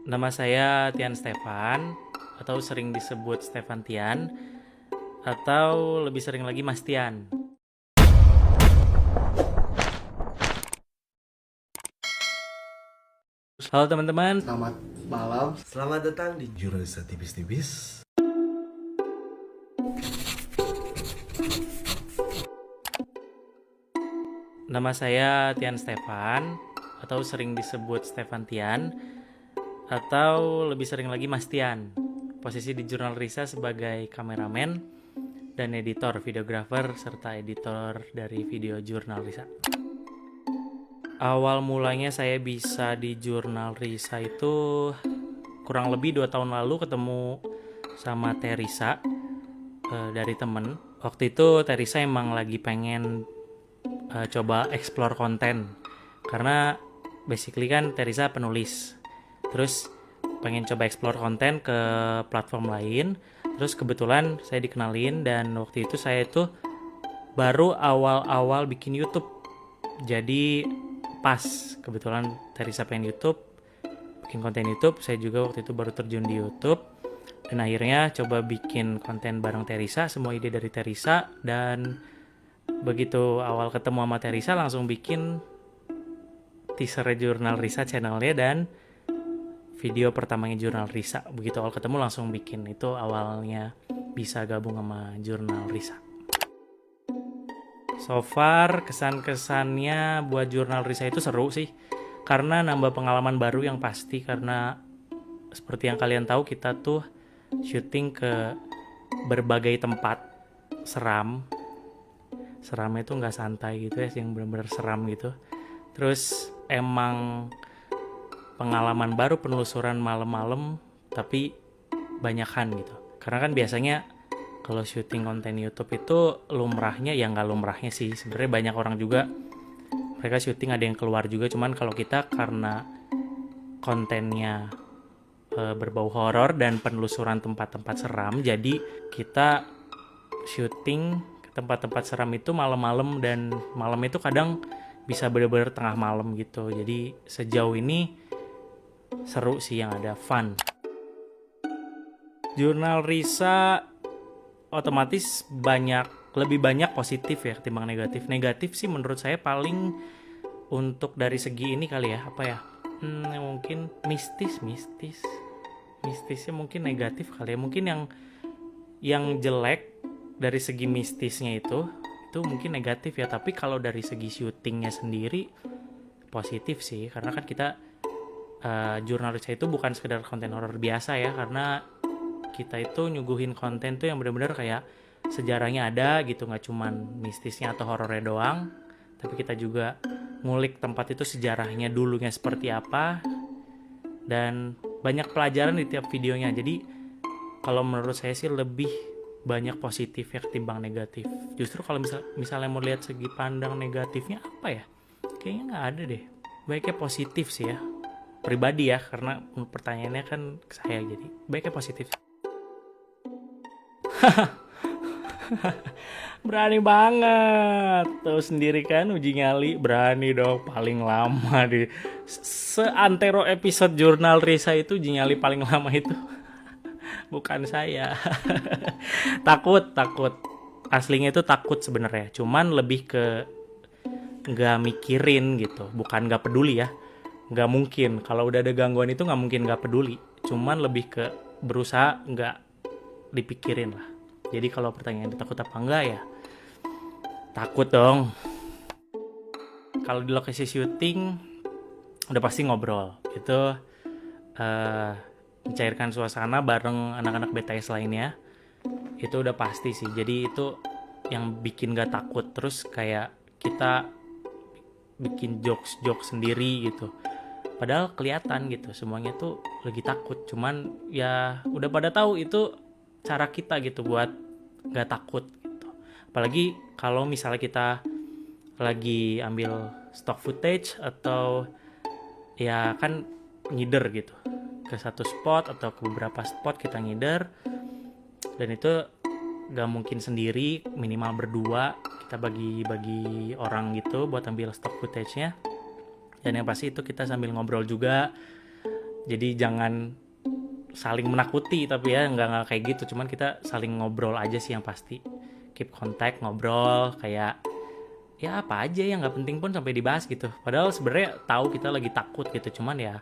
Nama saya Tian Stefan, atau sering disebut Stefan Tian, atau lebih sering lagi Mas Tian. Halo teman-teman, Selamat malam. Selamat datang di Jurnalisa Tipis-Tipis. nama saya Tian Stefan, atau sering disebut Stefan Tian, atau lebih sering lagi Mas Tian. Posisi di Jurnal Risa sebagai kameramen dan editor, videografer, serta editor dari video Jurnal Risa. Awal mulanya saya bisa di Jurnal Risa itu kurang lebih 2 tahun lalu ketemu sama Teresa dari temen. Waktu itu Teresa emang lagi pengen coba explore konten, karena basically kan Teresa penulis, terus pengen coba explore konten ke platform lain. Terus kebetulan saya dikenalin, dan waktu itu saya itu baru awal-awal bikin YouTube. Jadi pas kebetulan Teresa pengen YouTube, bikin konten YouTube, saya juga waktu itu baru terjun di YouTube. Dan akhirnya coba bikin konten bareng Teresa, semua ide dari Teresa. Dan begitu awal ketemu sama Teresa, langsung bikin teaser Jurnal Risa channelnya dan video pertamanya Jurnal Risa. Begitu awal ketemu langsung bikin. Itu awalnya bisa gabung sama Jurnal Risa. So far kesan-kesannya buat Jurnal Risa itu seru sih, karena nambah pengalaman baru yang pasti. Karena seperti yang kalian tahu, kita tuh syuting ke berbagai tempat seram. Seramnya tuh nggak santai gitu ya, yang benar-benar seram gitu. Terus emang pengalaman baru, penelusuran malam-malam, tapi banyakan gitu. Karena kan biasanya kalau syuting konten YouTube itu lumrahnya, ya nggak lumrahnya sih, sebenarnya banyak orang juga mereka syuting ada yang keluar juga. Cuman kalau kita karena kontennya berbau horor dan penelusuran tempat-tempat seram, jadi kita syuting ke tempat-tempat seram itu malam-malam, dan malam itu kadang bisa bener-bener tengah malam gitu. Jadi sejauh ini seru sih, yang ada fun. Jurnal Risa otomatis lebih banyak positif ya ketimbang negatif. Negatif sih menurut saya paling untuk dari segi ini kali ya, apa ya, mungkin mistisnya mungkin negatif kali ya. Mungkin yang jelek dari segi mistisnya itu mungkin negatif ya. Tapi kalau dari segi syutingnya sendiri positif sih, karena kan kita Jurnalis itu bukan sekedar konten horor biasa ya, karena kita itu nyuguhin konten tuh yang benar-benar kayak sejarahnya ada gitu, nggak cuman mistisnya atau horornya doang, tapi kita juga ngulik tempat itu sejarahnya dulunya seperti apa, dan banyak pelajaran di tiap videonya. Jadi kalau menurut saya sih lebih banyak positif ya ketimbang negatif. Justru kalau misalnya mau lihat segi pandang negatifnya apa ya, kayaknya nggak ada deh. Baiknya positif sih ya, pribadi ya, karena pertanyaannya kan ke saya, jadi baiknya positif. Berani banget, tahu sendiri kan, uji nyali berani dong, paling lama di seantero episode Jurnal Risa itu. Uji nyali paling lama itu bukan saya. takut aslinya itu takut sebenarnya, cuman lebih ke nggak mikirin gitu, bukan nggak peduli ya. Nggak mungkin, kalau udah ada gangguan itu nggak mungkin nggak peduli, cuman lebih ke berusaha nggak dipikirin lah. Jadi kalau pertanyaan takut apa enggak, ya takut dong. Kalau di lokasi syuting udah pasti ngobrol itu, mencairkan suasana bareng anak-anak BTS lainnya, itu udah pasti sih. Jadi itu yang bikin gak takut. Terus kayak kita bikin jokes sendiri gitu, padahal kelihatan gitu semuanya tuh lagi takut. Cuman ya udah pada tahu itu cara kita gitu buat gak takut gitu. Apalagi kalau misalnya kita lagi ambil stock footage, atau ya kan ngider gitu ke satu spot atau ke beberapa spot, kita ngider, dan itu gak mungkin sendiri, minimal berdua. Kita bagi orang gitu buat ambil stock footage-nya. Dan yang pasti itu kita sambil ngobrol juga, Jadi jangan saling menakuti, tapi ya nggak kayak gitu, cuman kita saling ngobrol aja sih yang pasti. Keep contact, ngobrol kayak ya apa aja yang nggak penting pun sampai dibahas gitu. Padahal sebenarnya tahu kita lagi takut gitu, cuman ya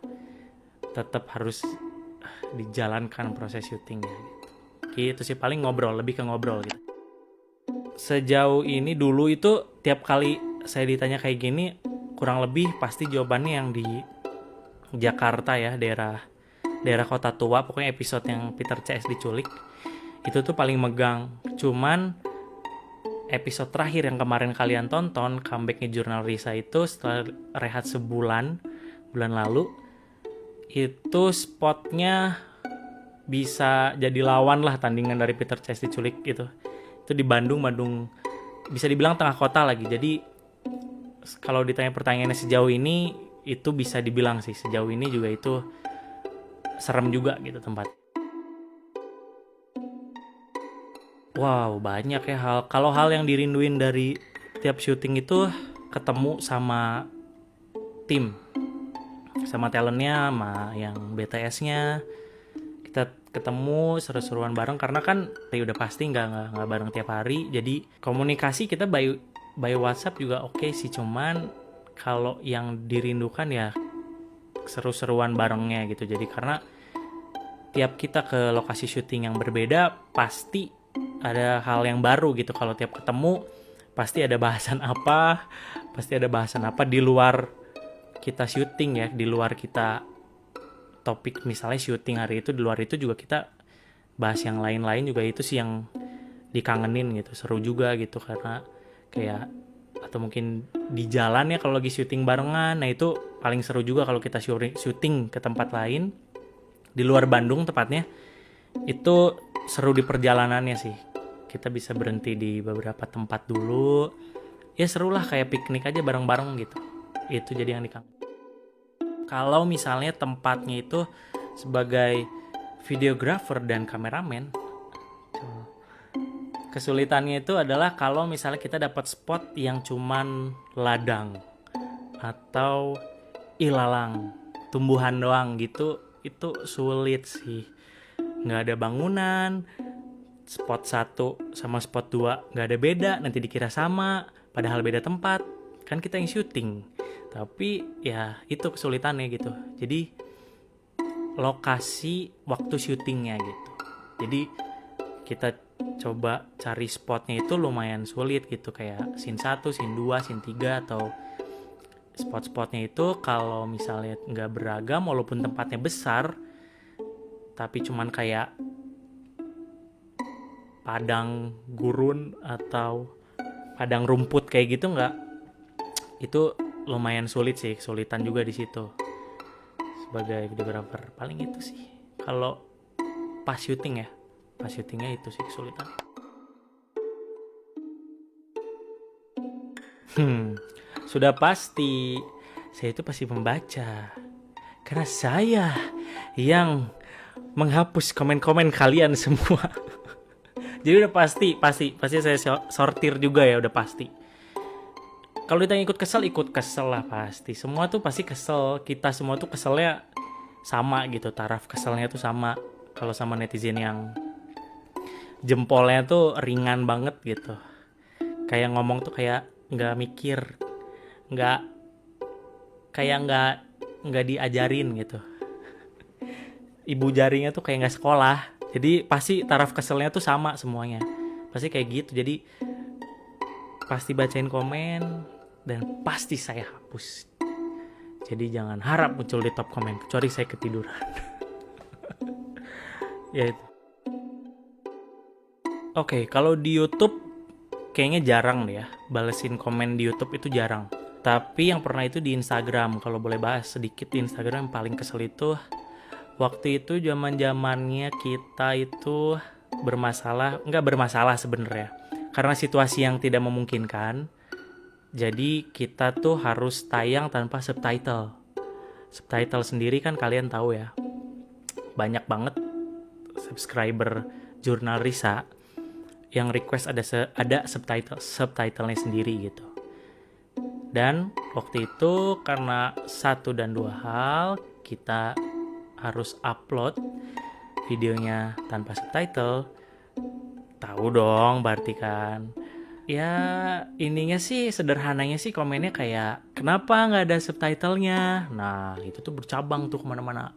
tetap harus dijalankan proses syuting ya gitu. Gitu sih, paling ngobrol, lebih ke ngobrol gitu. Sejauh ini dulu itu tiap kali saya ditanya kayak gini, kurang lebih pasti jawabannya yang di Jakarta ya, daerah kota tua, pokoknya episode yang Peter CS diculik itu tuh paling megang. Cuman episode terakhir yang kemarin kalian tonton, comebacknya Jurnal Risa itu setelah rehat bulan lalu, itu spotnya bisa jadi lawan lah tandingan dari Peter CS diculik gitu. Itu di Bandung bisa dibilang tengah kota lagi. Jadi kalau ditanya pertanyaannya sejauh ini, itu bisa dibilang sih sejauh ini juga itu serem juga gitu tempat. Wow, banyak ya hal. Kalau hal yang dirinduin dari tiap syuting itu ketemu sama tim, sama talentnya, sama yang BTS-nya. Kita ketemu seru-seruan bareng karena kan ya udah pasti nggak bareng tiap hari. Jadi komunikasi kita by WhatsApp juga oke sih, cuman kalau yang dirindukan ya seru-seruan barengnya gitu. Jadi karena tiap kita ke lokasi syuting yang berbeda pasti ada hal yang baru gitu. Kalau tiap ketemu pasti ada bahasan apa di luar kita syuting ya, di luar kita topik misalnya syuting hari itu, di luar itu juga kita bahas yang lain-lain juga. Itu sih yang dikangenin gitu, seru juga gitu karena kayak, atau mungkin di jalan ya kalau lagi syuting barengan. Nah itu paling seru juga kalau kita syuting ke tempat lain di luar Bandung tepatnya. Itu seru di perjalanannya sih, kita bisa berhenti di beberapa tempat dulu ya, seru lah kayak piknik aja bareng-bareng gitu. Itu jadi yang dikangenin. Kalau misalnya tempatnya itu sebagai videographer dan kameramen, kesulitannya itu adalah kalau misalnya kita dapat spot yang cuman ladang atau ilalang, tumbuhan doang gitu, itu sulit sih. Nggak ada bangunan, spot 1 sama spot 2 nggak ada beda, nanti dikira sama, padahal beda tempat. Kan kita yang syuting. Tapi ya itu kesulitannya gitu. Jadi lokasi waktu syutingnya gitu. Jadi kita coba cari spotnya itu lumayan sulit gitu. Kayak scene 1, scene 2, scene 3 atau spot-spotnya itu kalau misalnya nggak beragam walaupun tempatnya besar, tapi cuman kayak padang gurun atau padang rumput kayak gitu nggak, itu lumayan sulit sih, kesulitan juga di situ sebagai videographer. Paling itu sih kalau pas syutingnya itu sih kesulitan. Sudah pasti saya itu pasti pembaca, karena saya yang menghapus komen-komen kalian semua. Jadi udah pasti saya sortir juga ya, udah pasti. Kalau ditanya ikut kesel lah pasti. Semua tuh pasti kesel. Kita semua tuh keselnya sama gitu. Taraf keselnya tuh sama. Kalau sama netizen yang jempolnya tuh ringan banget gitu. Kayak ngomong tuh kayak nggak mikir, nggak diajarin gitu. Ibu jarinya tuh kayak nggak sekolah. Jadi pasti taraf keselnya tuh sama semuanya. Pasti kayak gitu. Jadi pasti bacain komen dan pasti saya hapus. Jadi jangan harap muncul di top komen kecuali saya ketiduran. Ya itu. Oke, kalau di YouTube kayaknya jarang deh ya. Balesin komen di YouTube itu jarang. Tapi yang pernah itu di Instagram. Kalau boleh bahas sedikit di Instagram, paling kesel itu waktu itu zaman-zamannya kita itu nggak bermasalah sebenarnya. Karena situasi yang tidak memungkinkan, jadi kita tuh harus tayang tanpa subtitle. Subtitle sendiri kan kalian tahu ya, banyak banget subscriber Jurnal Risa yang request ada subtitlenya sendiri gitu. Dan waktu itu karena 1 dan 2 hal, kita harus upload videonya tanpa subtitle, tahu dong berarti kan. Ya ininya sih, sederhananya sih komennya kayak kenapa nggak ada subtitlenya. Nah itu tuh bercabang tuh kemana-mana.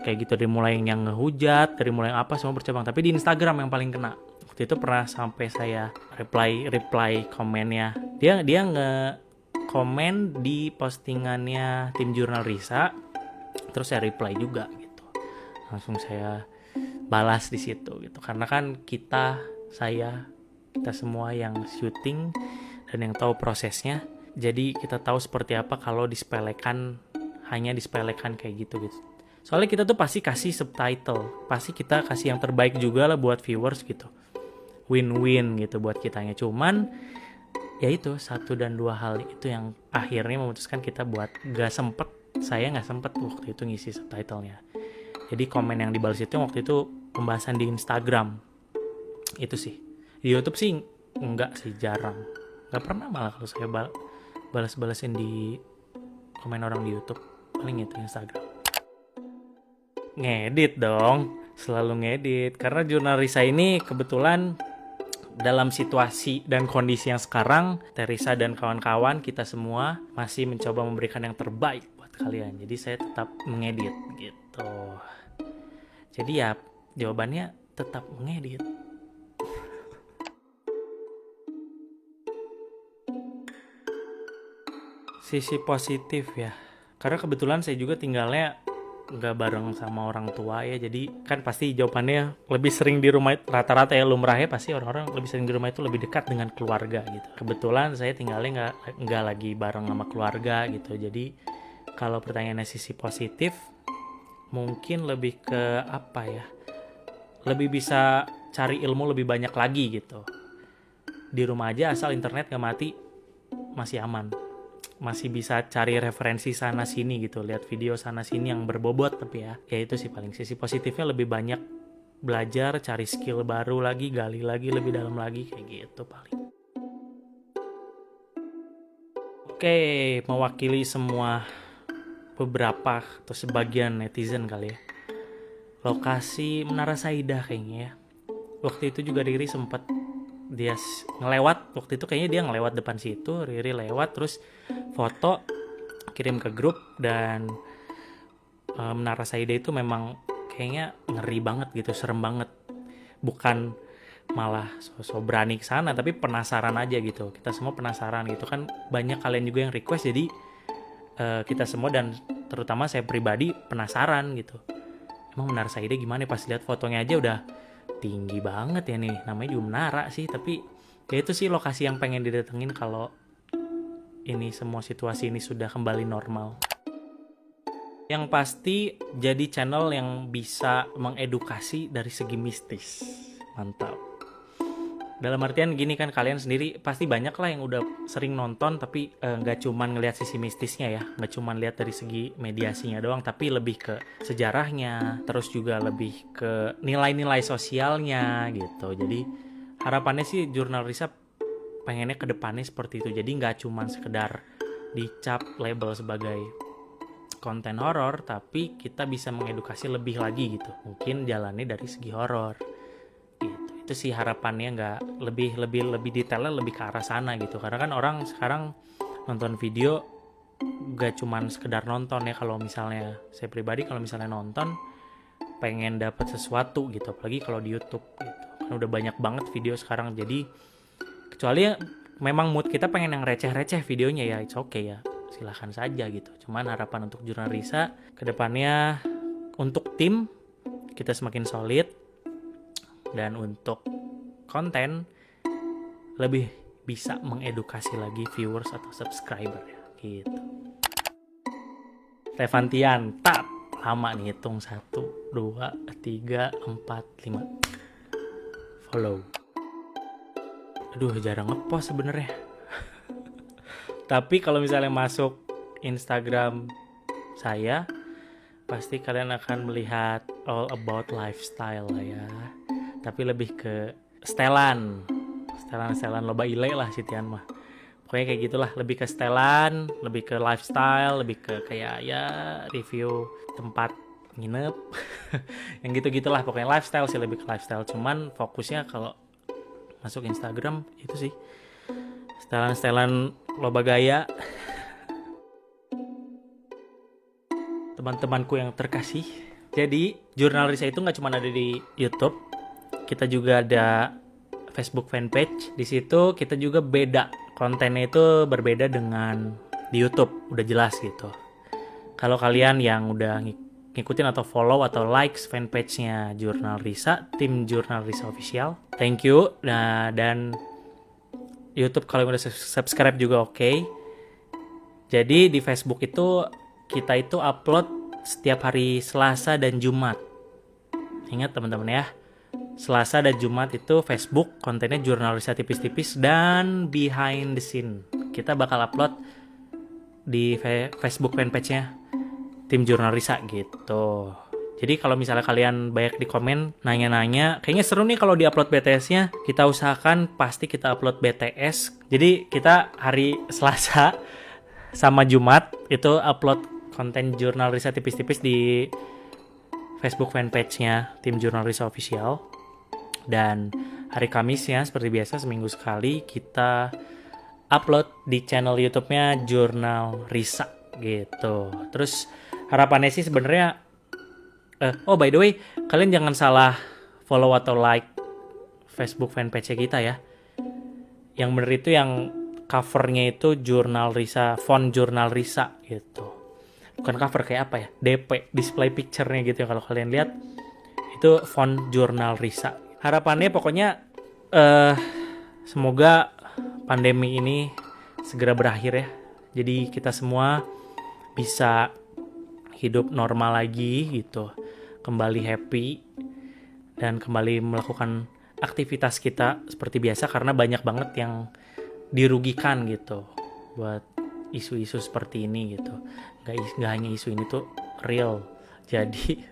Kayak gitu, dari mulai yang ngehujat, dari mulai yang apa, semua bercabang. Tapi di Instagram yang paling kena. Waktu itu pernah sampai saya reply komennya. Dia nge-komen di postingannya tim Jurnal Risa, terus saya reply juga gitu. Langsung saya balas di situ gitu. Karena kan kita semua yang syuting dan yang tahu prosesnya, jadi kita tahu seperti apa kalau hanya disepelekan kayak gitu. Soalnya kita tuh pasti kasih subtitle, pasti kita kasih yang terbaik juga lah buat viewers gitu, win-win gitu buat kitanya. Cuman ya itu 1 dan 2 hal itu yang akhirnya memutuskan kita buat saya nggak sempet waktu itu ngisi subtitlenya. Jadi komen yang dibalas itu waktu itu pembahasan di Instagram itu sih. Di YouTube sih enggak sih, jarang. Nggak pernah malah kalau saya balas-balasin di komen orang di YouTube. Paling itu Instagram. Ngedit dong, selalu ngedit. Karena Jurnal Risa ini kebetulan dalam situasi dan kondisi yang sekarang, Teresa dan kawan-kawan kita semua masih mencoba memberikan yang terbaik buat kalian. Jadi saya tetap mengedit gitu. Jadi ya jawabannya tetap mengedit. Sisi positif ya, karena kebetulan saya juga tinggalnya nggak bareng sama orang tua ya, jadi kan pasti jawabannya lebih sering di rumah. Rata-rata ya lumrahnya pasti orang-orang lebih sering di rumah itu lebih dekat dengan keluarga gitu. Kebetulan saya tinggalnya nggak lagi bareng sama keluarga gitu. Jadi kalau pertanyaannya sisi positif, mungkin lebih ke apa ya, lebih bisa cari ilmu lebih banyak lagi gitu. Di rumah aja asal internet nggak mati masih aman, masih bisa cari referensi sana sini gitu, lihat video sana sini yang berbobot. Tapi ya itu sih paling sisi positifnya, lebih banyak belajar, cari skill baru lagi, gali lagi lebih dalam lagi kayak gitu paling. Oke, mewakili semua beberapa atau sebagian netizen kali ya, lokasi Menara Saidah kayaknya ya. Waktu itu juga Riri sempet dia ngelewat, waktu itu kayaknya dia ngelewat depan situ, Riri lewat terus foto kirim ke grup. Dan Menara Saidah itu memang kayaknya ngeri banget gitu, serem banget. Bukan malah so berani ke sana, tapi penasaran aja gitu. Kita semua penasaran gitu kan, banyak kalian juga yang request, jadi kita semua dan terutama saya pribadi penasaran gitu. Emang Menara Saidah gimana? Pas lihat fotonya aja udah tinggi banget ya nih, namanya juga menara sih. Tapi ya itu sih lokasi yang pengen didatengin kalau ini semua situasi ini sudah kembali normal. Yang pasti jadi channel yang bisa mengedukasi dari segi mistis. Mantap. Dalam artian gini kan, kalian sendiri pasti banyak lah yang udah sering nonton, tapi nggak cuman ngelihat sisi mistisnya ya, nggak cuman lihat dari segi mediasinya doang, tapi lebih ke sejarahnya, terus juga lebih ke nilai-nilai sosialnya gitu. Jadi harapannya sih Jurnal Risa pengennya ke depannya seperti itu. Jadi nggak cuman sekedar dicap label sebagai konten horor, tapi kita bisa mengedukasi lebih lagi gitu. Mungkin jalannya dari segi horor. Itu sih harapannya, nggak lebih detailnya lebih ke arah sana gitu. Karena kan orang sekarang nonton video nggak cuman sekedar nonton ya. Kalau misalnya saya pribadi, kalau misalnya nonton pengen dapat sesuatu gitu, apalagi kalau di YouTube gitu kan udah banyak banget video sekarang. Jadi kecuali memang mood kita pengen yang receh-receh videonya ya, it's okay ya, silahkan saja gitu. Cuman harapan untuk Jurnal Risa kedepannya, untuk tim kita semakin solid, dan untuk konten lebih bisa mengedukasi lagi viewers atau subscriber ya gitu. Levantian, tap, lama nih hitung 1, 2, 3, 4, 5 follow. Aduh jarang ngepost sebenarnya. Tapi kalau misalnya masuk Instagram saya, pasti kalian akan melihat all about lifestyle lah ya. Tapi lebih ke setelan loba ile lah Sitian mah. Pokoknya kayak gitulah, lebih ke setelan, lebih ke lifestyle, lebih ke kayak ya review tempat nginep. Yang gitu-gitulah, pokoknya lifestyle sih, lebih ke lifestyle. Cuman fokusnya kalau masuk Instagram itu sih setelan-setelan loba gaya. Teman-temanku yang terkasih, jadi Jurnal Risa itu nggak cuma ada di YouTube, kita juga ada Facebook fanpage. Di situ kita juga beda, kontennya itu berbeda dengan di YouTube, udah jelas gitu. Kalau kalian yang udah ngikutin atau follow atau likes fanpage-nya Jurnal Risa, tim Jurnal Risa Official, thank you. Nah, dan YouTube kalau udah subscribe juga oke. Jadi di Facebook itu kita itu upload setiap hari Selasa dan Jumat. Ingat teman-teman ya, Selasa dan Jumat itu Facebook kontennya Jurnal Risa tipis-tipis dan behind the scene. Kita bakal upload di Facebook fanpage-nya tim Jurnal Risa gitu. Jadi kalau misalnya kalian banyak di komen nanya-nanya, kayaknya seru nih kalau di-upload BTS-nya, kita usahakan pasti kita upload BTS. Jadi kita hari Selasa sama Jumat itu upload konten Jurnal Risa tipis-tipis di Facebook fanpage-nya tim Jurnal Risa Official. Dan hari Kamisnya seperti biasa seminggu sekali kita upload di channel YouTube-nya Jurnal Risa gitu. Terus harapannya sih sebenarnya oh by the way, kalian jangan salah follow atau like Facebook fanpage kita ya. Yang bener itu yang covernya itu Jurnal Risa, font Jurnal Risa gitu. Bukan cover kayak apa ya, DP, display picture-nya gitu ya, kalau kalian lihat itu font Jurnal Risa. Harapannya pokoknya semoga pandemi ini segera berakhir ya. Jadi kita semua bisa hidup normal lagi gitu, kembali happy dan kembali melakukan aktivitas kita seperti biasa, karena banyak banget yang dirugikan gitu buat isu-isu seperti ini gitu. Nggak hanya isu ini tuh real, jadi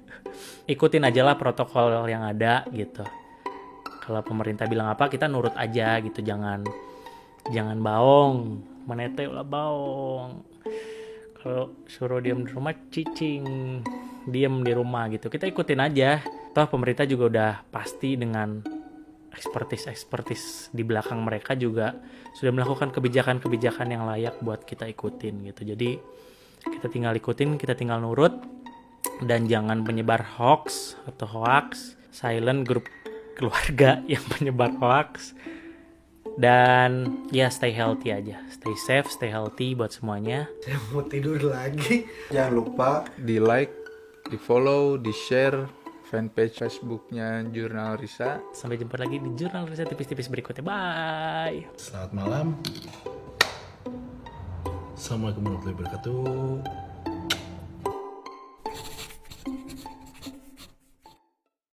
ikutin aja lah protokol yang ada gitu. Kalau pemerintah bilang apa kita nurut aja gitu, jangan baong, menete ulah baong. Kalau suruh diam di rumah cicing, diam di rumah gitu, kita ikutin aja. Toh pemerintah juga udah pasti dengan ekspertis di belakang mereka juga sudah melakukan kebijakan-kebijakan yang layak buat kita ikutin gitu. Jadi kita tinggal ikutin, kita tinggal nurut, dan jangan penyebar hoax atau hoax, silent grup keluarga yang penyebar hoax. Dan ya stay healthy aja, stay safe, stay healthy buat semuanya. Saya mau tidur lagi. Jangan lupa di like, di follow, di share fanpage Facebooknya Jurnal Risa. Sampai jumpa lagi di Jurnal Risa tipis-tipis berikutnya. Bye. Selamat malam. Assalamualaikum warahmatullahi wabarakatuh.